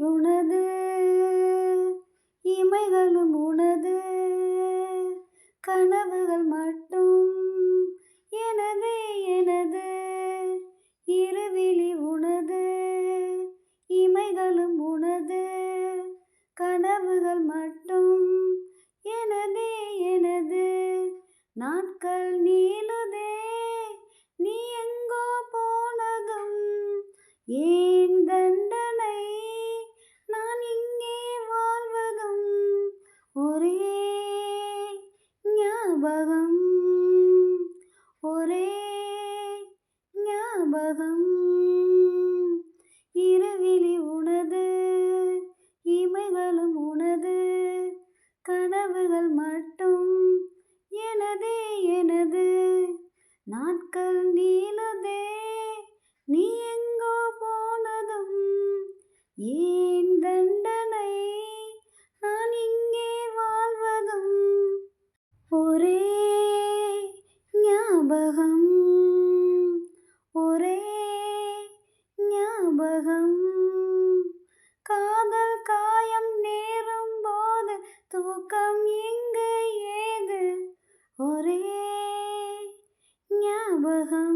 உனது, இமைகளும் உனது, கனவுகள் மட்டும் எனது எனது. இருவிழி உனது, இமைகளும் உனது, கனவுகள் மட்டும் எனது எனது. நாட்கள் நீளுதே நீ எங்கோ போனதும், ஏன் தண்டனை நான் இங்கே வாழ்வதும். ஒரே ஞாபகம், ஒரே ஞாபகம். இருவிழி உனது, இமைகளும் உனது, கனவுகள் மட்டும் எனது எனது. நாட்கள் நீளுதே நீ எங்கோ போனதும், ஏன் தண்டனை நான் இங்கே வாழ்வதும். ஒரே ஞாபகம், ஒரே ஞாபகம். காதல் காயம் நேரும் போது தூக்கம் இங்கு ஏது. ஒரே ஞாபகம்.